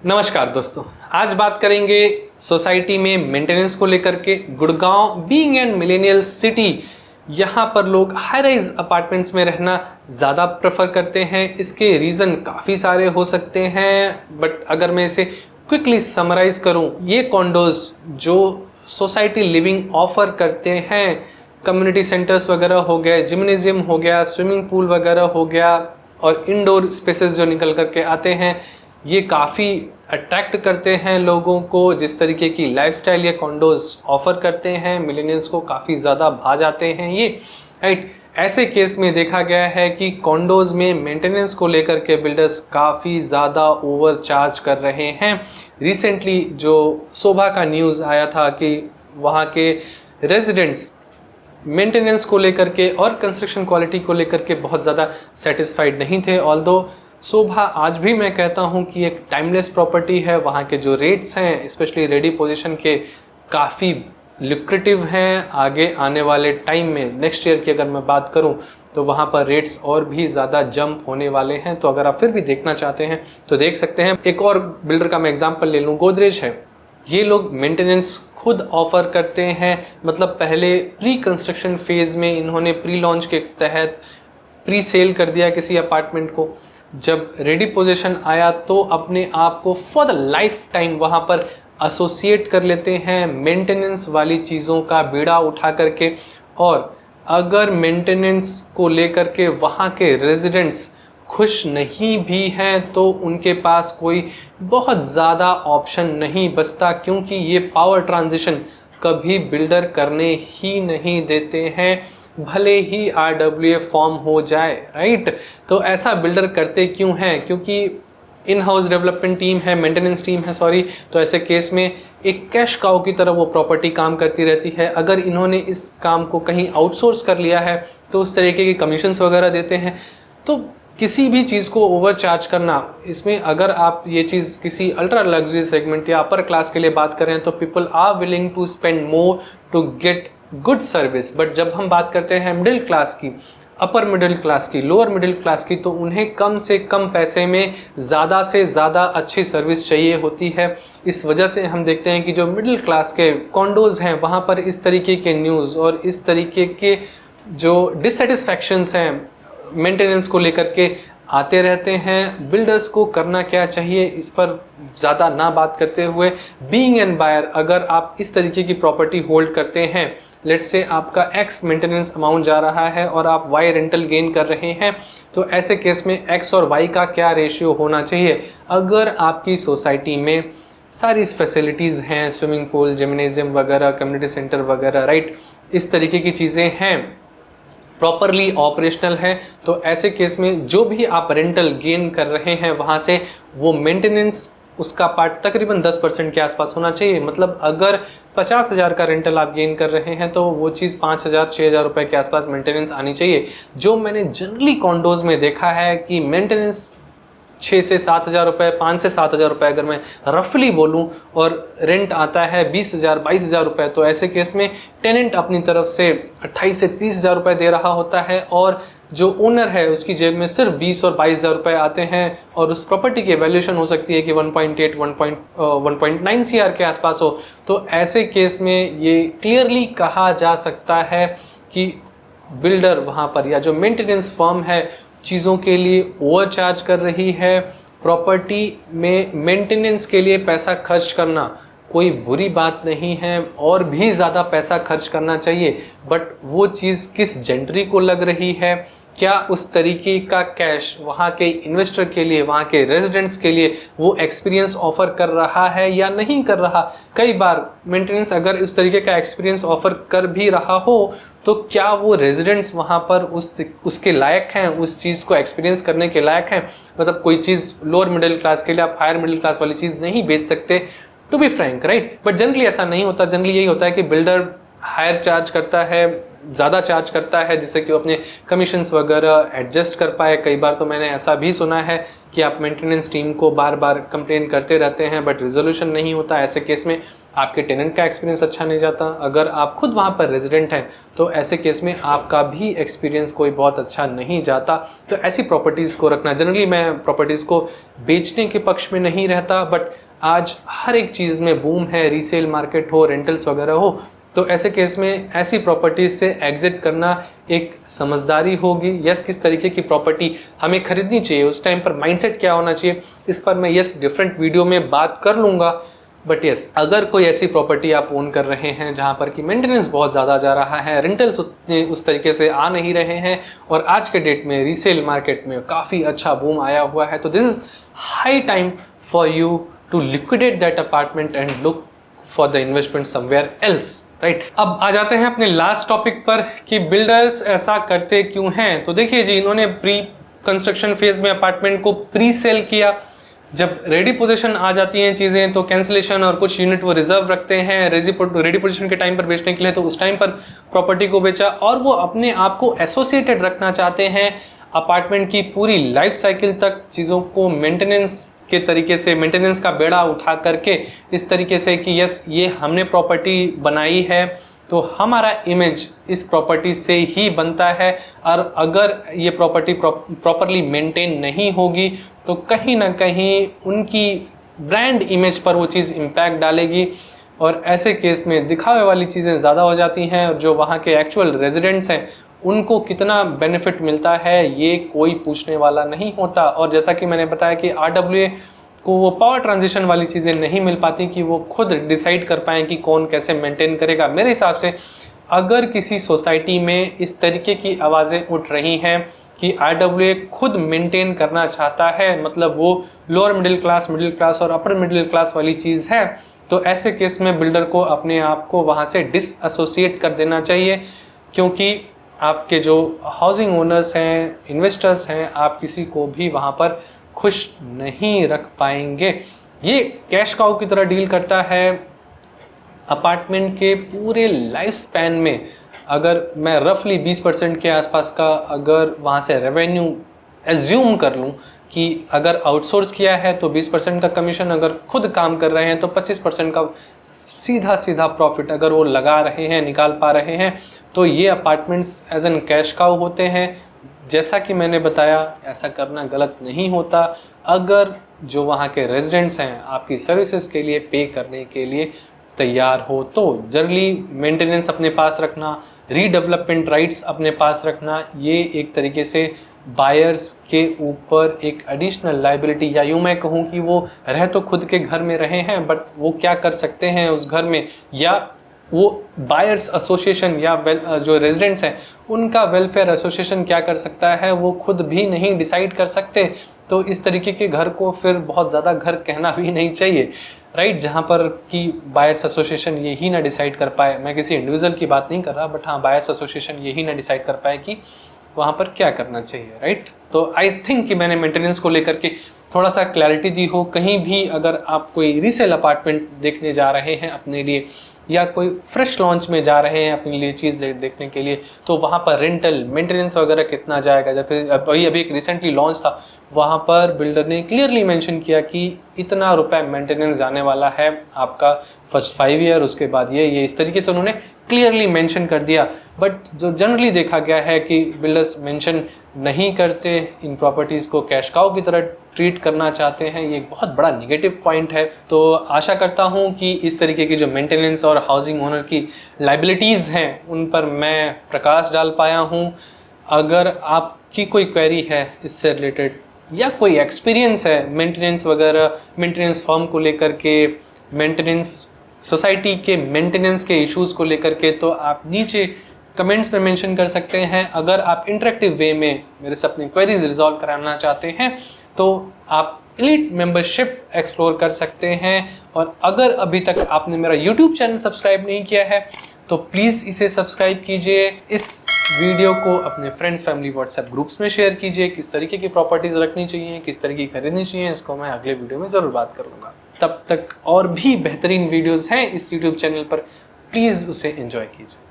नमस्कार दोस्तों, आज बात करेंगे सोसाइटी में मेंटेनेंस को लेकर के। Gurgaon being an millennial city, यहाँ पर लोग हाई राइज अपार्टमेंट्स में रहना ज़्यादा प्रेफर करते हैं। इसके रीज़न काफ़ी सारे हो सकते हैं, बट अगर मैं इसे क्विकली समराइज करूँ, ये कॉन्डोज जो सोसाइटी लिविंग ऑफर करते हैं, कम्युनिटी सेंटर्स वगैरह हो गए, जिम्नेजियम हो गया, स्विमिंग पूल वगैरह हो गया और इंडोर स्पेसेस जो निकल करके आते हैं, ये काफ़ी अट्रैक्ट करते हैं लोगों को। जिस तरीके की लाइफस्टाइल ये कॉन्डोज ऑफर करते हैं, मिलेनियल्स को काफ़ी ज़्यादा भा जाते हैं ये, राइट। ऐसे केस में देखा गया है कि कॉन्डोज में मेंटेनेंस को लेकर के बिल्डर्स काफ़ी ज़्यादा ओवर चार्ज कर रहे हैं। रिसेंटली जो शोभा का न्यूज़ आया था कि वहाँ के रेजिडेंट्स मेंटेनेंस को लेकर के और कंस्ट्रक्शन क्वालिटी को लेकर के बहुत ज़्यादा सेटिस्फाइड नहीं थे। ऑल्दो शोभा आज भी मैं कहता हूं कि एक टाइमलेस प्रॉपर्टी है। वहाँ के जो रेट्स हैं, स्पेशली रेडी पोजीशन के, काफ़ी लुक्रेटिव हैं। आगे आने वाले टाइम में, नेक्स्ट ईयर की अगर मैं बात करूं, तो वहाँ पर रेट्स और भी ज़्यादा जंप होने वाले हैं। तो अगर आप फिर भी देखना चाहते हैं तो देख सकते हैं। एक और बिल्डर का मैं एग्जाम्पल ले लूँ, गोदरेज है। ये लोग मेंटेनेंस खुद ऑफर करते हैं। मतलब पहले प्री कंस्ट्रक्शन फेज़ में इन्होंने प्री लॉन्च के तहत प्री सेल कर दिया किसी अपार्टमेंट को। जब रेडी पोजीशन आया तो अपने आप को फॉर द लाइफ टाइम वहाँ पर एसोसिएट कर लेते हैं मेंटेनेंस वाली चीज़ों का बीड़ा उठा करके। और अगर मेंटेनेंस को लेकर के वहाँ के रेजिडेंट्स खुश नहीं भी हैं तो उनके पास कोई बहुत ज़्यादा ऑप्शन नहीं बचता, क्योंकि ये पावर ट्रांजिशन कभी बिल्डर करने ही नहीं देते हैं, भले ही RWA फॉर्म हो जाए, राइट। तो ऐसा बिल्डर करते क्यों हैं? क्योंकि इन हाउस डेवलपमेंट टीम है, मेंटेनेंस टीम है, सॉरी। तो ऐसे केस में एक कैश काउ की तरह वो प्रॉपर्टी काम करती रहती है। अगर इन्होंने इस काम को कहीं आउटसोर्स कर लिया है तो उस तरीके के कमीशंस वगैरह देते हैं। तो किसी भी चीज़ को ओवर चार्ज करना, इसमें अगर आप ये चीज़ किसी अल्ट्रा लग्जरी सेगमेंट या अपर क्लास के लिए बात करें तो people are willing to spend more to get good service. But जब हम बात करते हैं मिडिल क्लास की, अपर मिडिल क्लास की, लोअर मिडिल क्लास की, तो उन्हें कम से कम पैसे में ज़्यादा से ज़्यादा अच्छी सर्विस चाहिए होती है। इस वजह से हम देखते हैं कि जो मिडिल क्लास के कॉन्डोज हैं वहाँ पर इस तरीके के न्यूज़ और इस तरीके के जो डिससेटिस्फैक्शंस हैं मेंटेनेंस को लेकर के आते रहते हैं। बिल्डर्स को करना क्या चाहिए, इस पर ज़्यादा ना बात करते हुए, बीइंग एन बायर, अगर आप इस तरीके की प्रॉपर्टी होल्ड करते हैं, लेट्स से आपका X मेंटेनेंस अमाउंट जा रहा है और आप Y रेंटल गेन कर रहे हैं, तो ऐसे केस में X और Y का क्या रेशियो होना चाहिए? अगर आपकी सोसाइटी में सारी फैसिलिटीज़ हैं, स्विमिंग पूल, जिम्नेजियम वगैरह, कम्युनिटी सेंटर वगैरह, राइट, इस तरीके की चीज़ें हैं, प्रॉपरली ऑपरेशनल है, तो ऐसे केस में जो भी आप रेंटल गेन कर रहे हैं वहाँ से वो मेंटेनेंस, उसका पार्ट तकरीबन 10% के आसपास होना चाहिए। मतलब अगर 50,000 का रेंटल आप गेन कर रहे हैं तो वो चीज़ 5,000 6,000 रुपये के आसपास मेंटेनेंस आनी चाहिए। जो मैंने जनरली कॉन्डोज में देखा है कि मेंटेनेंस 6 से 7,000 रुपये, 5 से 7,000 रुपये अगर मैं रफली बोलूं, और रेंट आता है 20,000 22,000 रुपये, तो ऐसे केस में टेनेंट अपनी तरफ से 28 से 30,000 रुपये दे रहा होता है और जो ओनर है उसकी जेब में सिर्फ 20 और 22,000 रुपये आते हैं। और उस प्रॉपर्टी की वैल्यूएशन हो सकती है कि 1.8 1.9 CR के आसपास हो। तो ऐसे केस में ये क्लियरली कहा जा सकता है कि बिल्डर वहाँ पर या जो मेंटेनेंस फर्म है चीज़ों के लिए ओवर चार्ज कर रही है। प्रॉपर्टी में मेंटेनेंस के लिए पैसा खर्च करना कोई बुरी बात नहीं है, और भी ज़्यादा पैसा खर्च करना चाहिए, बट वो चीज़ किस जेंट्री को लग रही है, क्या उस तरीके का कैश वहाँ के इन्वेस्टर के लिए, वहाँ के रेजिडेंट्स के लिए वो एक्सपीरियंस ऑफर कर रहा है या नहीं कर रहा। कई बार मेंटेनेंस अगर उस तरीके का एक्सपीरियंस ऑफर कर भी रहा हो तो क्या वो रेजिडेंट्स वहाँ पर उसके लायक हैं, उस चीज़ को एक्सपीरियंस करने के लायक हैं। मतलब कोई चीज़ लोअर मिडिल क्लास के लिए आप हायर मिडिल क्लास वाली चीज़ नहीं बेच सकते, to be frank, right. But generally ऐसा नहीं होता। जनरली यही होता है कि बिल्डर हायर चार्ज करता है, ज़्यादा चार्ज करता है, जिससे कि वो अपने कमीशंस वगैरह एडजस्ट कर पाए। कई बार तो मैंने ऐसा भी सुना है कि आप मेंटेनेंस टीम को बार बार कंप्लेन करते रहते हैं बट रिजोल्यूशन नहीं होता। ऐसे केस में आपके टेनेंट का एक्सपीरियंस अच्छा नहीं जाता। अगर आप खुद वहाँ पर रेजिडेंट हैं तो ऐसे केस में आपका भी एक्सपीरियंस कोई बहुत अच्छा नहीं जाता। तो ऐसी प्रॉपर्टीज़ को रखना, जनरली मैं प्रॉपर्टीज़ को बेचने के पक्ष में नहीं रहता, बट आज हर एक चीज़ में बूम है, रीसेल मार्केट हो, रेंटल्स वगैरह हो, तो ऐसे केस में ऐसी प्रॉपर्टीज से एग्जिट करना एक समझदारी होगी। यस, किस तरीके की प्रॉपर्टी हमें खरीदनी चाहिए, उस टाइम पर माइंडसेट क्या होना चाहिए, इस पर मैं डिफरेंट वीडियो में बात कर लूँगा। बट यस, अगर कोई ऐसी प्रॉपर्टी आप ओन कर रहे हैं जहाँ पर कि मेंटेनेंस बहुत ज़्यादा जा रहा है, रेंटल्स उतने उस तरीके से आ नहीं रहे हैं और आज के डेट में रीसेल मार्केट में काफ़ी अच्छा बूम आया हुआ है, तो this is high time for you to liquidate that apartment and look for the investment somewhere else, right. अब आ जाते हैं अपने लास्ट टॉपिक पर कि बिल्डर्स ऐसा करते क्यों हैं। तो देखिए जी, इन्होंने प्री कंस्ट्रक्शन फेज में अपार्टमेंट को प्री सेल किया। जब रेडी पोजीशन आ जाती हैं चीज़ें तो कैंसिलेशन और कुछ यूनिट वो रिजर्व रखते हैं रेडी पोजीशन के टाइम पर बेचने के लिए, तो उस टाइम पर प्रॉपर्टी को बेचा और वो अपने आप को एसोसिएटेड रखना चाहते हैं अपार्टमेंट की पूरी लाइफ साइकिल तक, चीज़ों को मेंटेनेंस के तरीके से, मेंटेनेंस का बेड़ा उठा करके इस तरीके से कि यस, ये हमने प्रॉपर्टी बनाई है तो हमारा इमेज इस प्रॉपर्टी से ही बनता है, और अगर ये प्रॉपर्टी प्रॉपरली मेंटेन नहीं होगी तो कहीं ना कहीं उनकी ब्रांड इमेज पर वो चीज़ इम्पैक्ट डालेगी और ऐसे केस में दिखावे वाली चीज़ें ज़्यादा हो जाती हैं और जो वहाँ के एक्चुअल रेजिडेंट्स हैं उनको कितना बेनिफिट मिलता है ये कोई पूछने वाला नहीं होता। और जैसा कि मैंने बताया कि RWA को वो पावर ट्रांजिशन वाली चीज़ें नहीं मिल पाती कि वो खुद डिसाइड कर पाएँ कि कौन कैसे मेंटेन करेगा। मेरे हिसाब से अगर किसी सोसाइटी में इस तरीके की आवाज़ें उठ रही हैं कि RWA खुद मेंटेन करना चाहता है, मतलब वो लोअर मिडिल क्लास और अपर मिडिल क्लास वाली चीज़ है, तो ऐसे केस में बिल्डर को अपने आप को वहाँ से डिसएसोसिएट कर देना चाहिए, क्योंकि आपके जो हाउसिंग ओनर्स हैं, इन्वेस्टर्स हैं, आप किसी को भी वहाँ पर खुश नहीं रख पाएंगे। ये कैश काउ की तरह डील करता है। अपार्टमेंट के पूरे लाइफ स्पैन में अगर मैं रफली 20% के आसपास का अगर वहाँ से रेवेन्यू एज्यूम कर लूँ कि अगर आउटसोर्स किया है तो 20% का कमीशन, अगर खुद काम कर रहे हैं तो 25% का सीधा सीधा प्रॉफिट अगर वो लगा रहे हैं, निकाल पा रहे हैं, तो ये apartments as an cash cow होते हैं। जैसा कि मैंने बताया, ऐसा करना गलत नहीं होता अगर जो वहाँ के रेजिडेंट्स हैं आपकी सर्विसेज के लिए पे करने के लिए तैयार हो तो। जनरली मेंटेनेंस अपने पास रखना, रीडेवलपमेंट राइट्स अपने पास रखना, ये एक तरीके से बायर्स के ऊपर एक एडिशनल लाइबिलिटी, या यूँ मैं कहूँ कि वो रह तो खुद के घर में रहे हैं बट वो क्या कर सकते हैं उस घर में, या वो बायर्स एसोसिएशन या जो रेजिडेंट्स हैं उनका वेलफेयर एसोसिएशन क्या कर सकता है, वो खुद भी नहीं डिसाइड कर सकते। तो इस तरीके के घर को फिर बहुत ज़्यादा घर कहना भी नहीं चाहिए, राइट, जहाँ पर कि बायर्स एसोसिएशन यही ना डिसाइड कर पाए। मैं किसी इंडिविजुअल की बात नहीं कर रहा, बट हाँ, बायर्स एसोसिएशन यही ना डिसाइड कर पाए कि वहाँ पर क्या करना चाहिए, राइट। तो आई थिंक कि मैंने मेंटेनेंस को लेकर के थोड़ा सा क्लैरिटी दी हो। कहीं भी अगर आप कोई रीसेल अपार्टमेंट देखने जा रहे हैं अपने लिए, या कोई फ्रेश लॉन्च में जा रहे हैं अपने लिए चीज़ देखने के लिए, तो वहाँ पर रेंटल मेंटेनेंस वगैरह कितना जाएगा। जब फिर अभी एक रिसेंटली लॉन्च था, वहाँ पर बिल्डर ने क्लियरली मेंशन किया कि इतना रुपए मेंटेनेंस जाने वाला है आपका फर्स्ट 5 ईयर, उसके बाद ये इस तरीके से उन्होंने क्लियरली मेंशन कर दिया। बट जो जनरली देखा गया है कि बिल्डर्स मेंशन नहीं करते, इन प्रॉपर्टीज़ को कैश काउ की तरह ट्रीट करना चाहते हैं, ये एक बहुत बड़ा नेगेटिव पॉइंट है। तो आशा करता हूँ कि इस तरीके की जो मेंटेनेंस और हाउसिंग ओनर की लाइबिलिटीज़ हैं उन पर मैं प्रकाश डाल पाया हूँ। अगर आपकी कोई क्वेरी है इससे रिलेटेड, या कोई एक्सपीरियंस है मेंटेनेंस वगैरह, मेंटेनेंस फर्म को लेकर के, मेंटेनेंस सोसाइटी के मेंटेनेंस के इश्यूज़ को लेकर के, तो आप नीचे कमेंट्स में मेंशन कर सकते हैं। अगर आप इंटरेक्टिव वे में मेरे से अपनी क्वेरीज रिजॉल्व कराना चाहते हैं तो आप एलीट मेंबरशिप एक्सप्लोर कर सकते हैं। और अगर अभी तक आपने मेरा यूट्यूब चैनल सब्सक्राइब नहीं किया है तो प्लीज़ इसे सब्सक्राइब कीजिए। इस वीडियो को अपने फ्रेंड्स, फैमिली, व्हाट्सएप ग्रुप्स में शेयर कीजिए। किस तरीके की प्रॉपर्टीज़ रखनी चाहिए, किस तरीके की खरीदनी चाहिए, इसको मैं अगले वीडियो में ज़रूर बात करूँगा। तब तक और भी बेहतरीन वीडियोज़ हैं इस यूट्यूब चैनल पर, प्लीज़ उसे एंजॉय कीजिए।